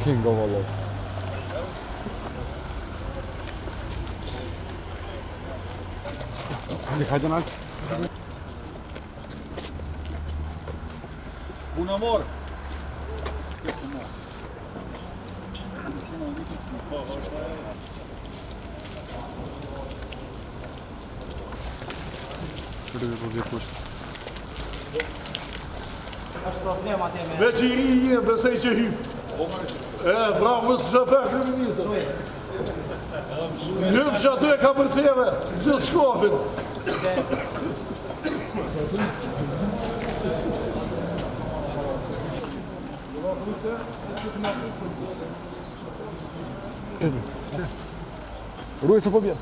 King of Allah. Hajde nalt. Puna morë. Veç i ri besej që hyp. Bravo, së shëpe kriminizër. Hyp që aty e ka përcjeve, gjithë shkopin. Ruj se po bjen.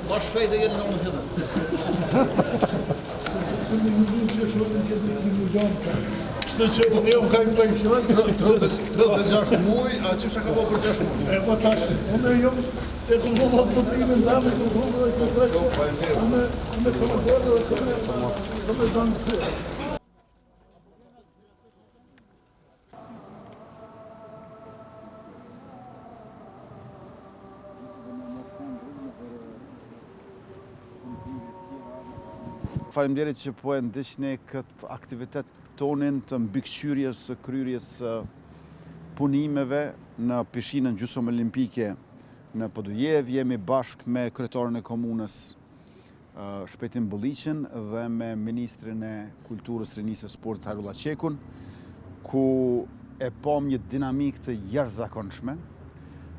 Ma shpejt e jenë në unë tjetër. Se në një që shumë që dhe një milion ka. Shtë që unë jam ka i më të 36 muj, a që shaka po për 6 muj? E po tash, unë jam e këllon atë sotimin dhe me këllon dhe këllon unë këllon dhe këllon dhe këllon. Faleminderit që po e ndiqni këtë aktivitet tonin të mbikëqyrjes së kryerjes së punimeve në pishinën gjysmë olimpike në Podujev. Jemi bashkë me kryetarin e komunës Shpetin Bulliqin dhe me ministrin e kulturës, rinisë e sportit Harullah Qekun, ku e pom një dinamik të jashtëzakonshme.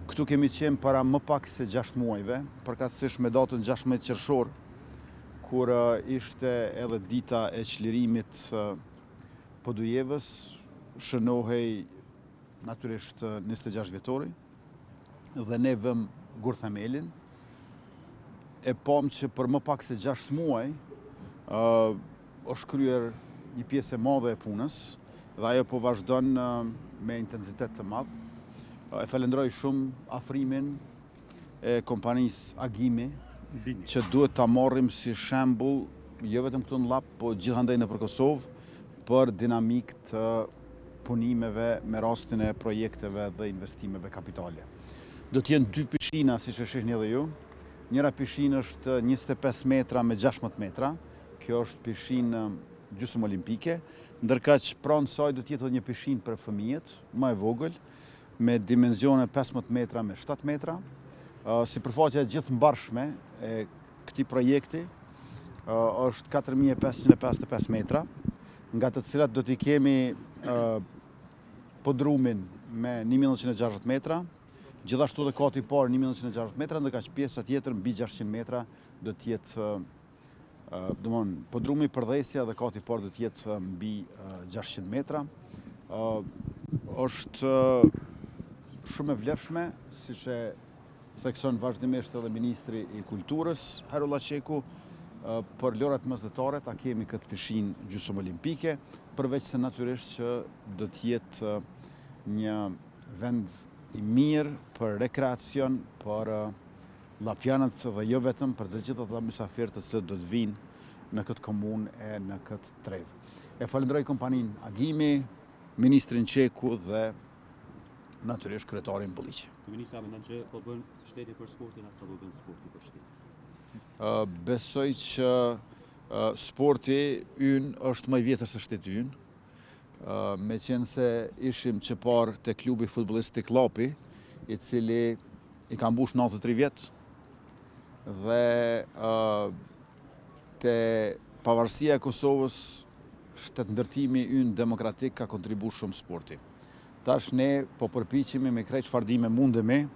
Këtu kemi qenë para më pak se 6 muajve, përkatësisht me datën 16 qershor, kur ishte edhe dita e çlirimit Podujevës, shënohej natyrisht 26 vjetori dhe ne vëm gurthamelin. E pam që për më pak se 6 muaj është kryer një pjesë e madhe e punës dhe ajo po vazhdon me intensitet të madh. E falenderoj shumë afrimin e kompanisë Agimi, që duhet ta marrim si shembull jo vetëm këtu në Lap, po gjithandaj nëpër Kosovë për dinamik të punimeve me rastin e projekteve dhe investimeve kapitale. Do të jenë 2 pishina, siç e shihni edhe ju. Njëra pishinë është 25 metra me 16 metra. Kjo është pishinë gjysmë olimpike, ndërkaq pranë saj do të jetë një pishinë për fëmijët, më e vogël, me dimensione 15 metra me 7 metra. Sipërfaqja e gjithë mbarshme e këtij projekti është 4555 metra, nga të cilat do t'i kemi podrumin me 1960 metra, gjithashtu dhe kati i parë 1960 metra, ndërkaq pjesa tjetër mbi 600 metra do t'jetë podrumi, përdhesja dhe kati i parë do t'jetë mbi 600 metra. Është shumë e vlefshme, siç e thekson vazhdimisht edhe ministri i kulturës Harullah Qeku, për lojrat mesdhetare ta kemi këtë pishinë gjysmë olimpike, përveç se natyrisht që do të jetë një vend i mirë për rekreacion, për llapjanët dhe jo vetëm, për të gjithë ata mysafirët që do të vinë në këtë komunë e në këtë trevë. E falenderoj kompaninë Agimi, ministrin Qeku dhe natyrisht kryetarin Bulliqi. Ministra, mendon që po bën shteti për sportin apo po bën sporti për shtetin? Besoj që sporti ynë është më i vjetër se shteti ynë. Me qenë se ishim që parë te klubi futbollistik Llapi, i cili i ka mbush 93 vjet, dhe te pavarësia e Kosovës, shtetëndërtimi ynë demokratik ka kontribuar shumë sporti. Tash ne po përpiqemi me krejt çfarë dime mundemi,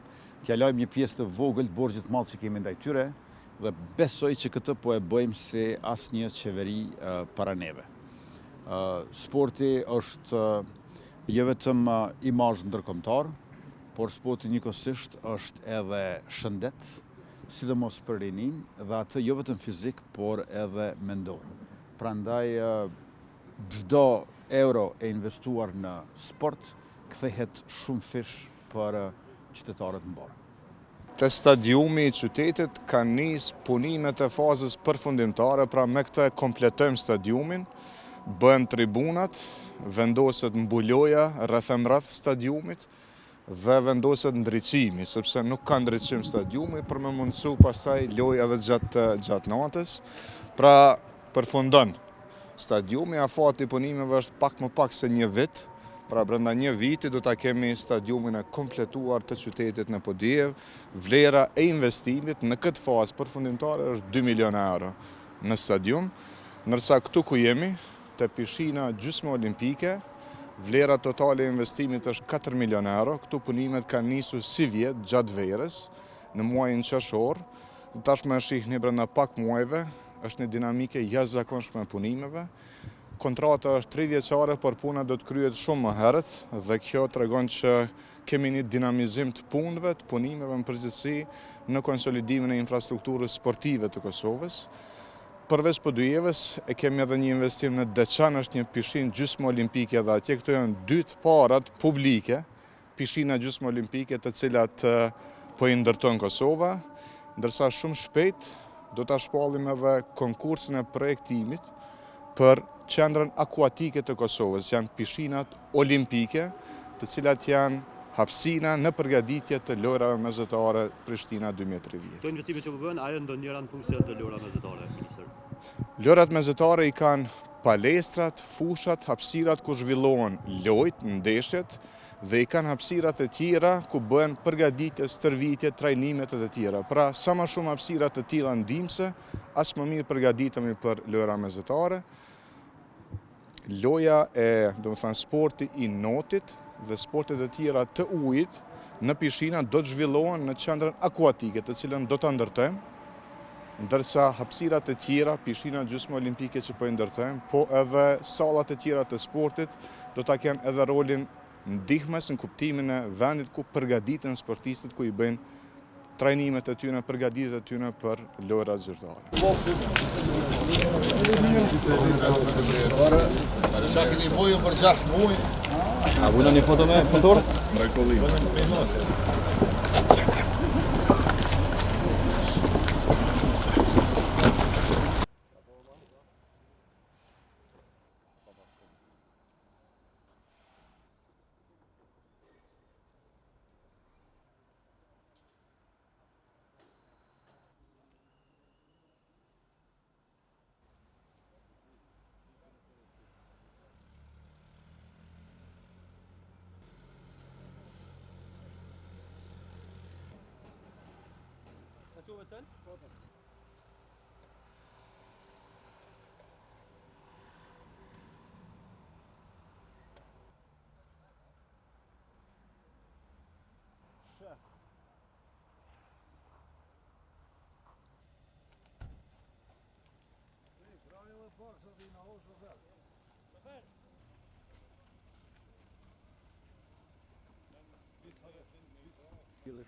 t'ja lajmë një pjesë të vogël të borxhit të madh që kemi ndaj tyre dhe besoj që këtë po e bëjmë si asnjë qeveri para neve. Sporti është jo vetëm imazh ndërkombëtar, por sporti njëkohësisht është edhe shëndet, sidomos për rinin, dhe atë jo vetëm fizik, por edhe mendor. Prandaj çdo euro e investuar në sport kthehet shumë fish për qytetarët mbarë. Te stadiumi i qytetit kanë nis punimet e fazës përfundimtare, pra me këtë kompletojmë stadiumin, bëhen tribunat, vendoset mbuloja rreth stadiumit dhe vendoset ndriçimi, sepse nuk ka ndriçim stadiumi për me mundësu pastaj lojë edhe gjatë natës. Pra përfundon stadiumi, afati i punimeve është pak më pak se një vit. Pra brenda një viti do ta kemi stadiumin e kompletuar të qytetit në Podijev. Vlera e investimit në këtë fazë përfundimtare është 2 milion euro në stadium, ndërsa këtu ku jemi, te pishina gjysmë olimpike, vlera totale e investimit është 4 milion euro. Këtu punimet kanë nisur si vjet gjatë verës, në muajin qershor, dhe tashmë e shihni brenda pak muajve, është një dinamike jashtëzakonshme e punimeve. Kontrata është 3 vjeçare, por puna do të kryhet shumë më herët dhe kjo tregon që kemi një dinamizim të punëve, të punimeve në përgjithësi në konsolidimin e infrastrukturës sportive të Kosovës. Përveç Podujevës e kemi edhe një investim në Deçan, është një pishinë gjysmë olimpike dhe atje këto janë 2 parat publike, pishina gjysmë olimpike të cilat po i ndërton Kosova, ndërsa shumë shpejt do ta shpallim edhe konkursin e projektimit për qendrën akuatike të Kosovës, janë pishinat olimpike, të cilat janë hapësina në përgatitje të lojrave mesatare Prishtina 2030. Këto investime që po bëhen, a janë ndonjëra në funksion të lojrave mesatare, ministër? Lojrat mesatare i kanë palestrat, fushat, hapësirat ku zhvillohen lojët, ndeshjet, dhe i kanë hapësirat e tjera ku bëhen përgatitje, stërvitje, trajnimet e të tjera. Pra, sa më shumë hapësirat të tilla ndihmëse, aq më mirë përgatitemi për lojra mesatare. Loja e, sporti i notit dhe sportet e tjera të ujit në pishina do të zhvillohen në qendrën akuatike, të cilën do ta ndërtojmë, ndërsa hapësirat e tjera, pishina gjysmë olimpike që po i ndërtojmë, po edhe sallat e tjera të sportit do ta kenë edhe rolin ndihmës në kuptimin e vendit ku përgatiten sportistët, ku i bëjnë trajnimet e tyre, përgatitjet e tyre për lojrat zyrtare. Qa keni boju për 6 muaj? A vuna një foto me punëtor?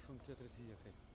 Shumë 4 tjetër.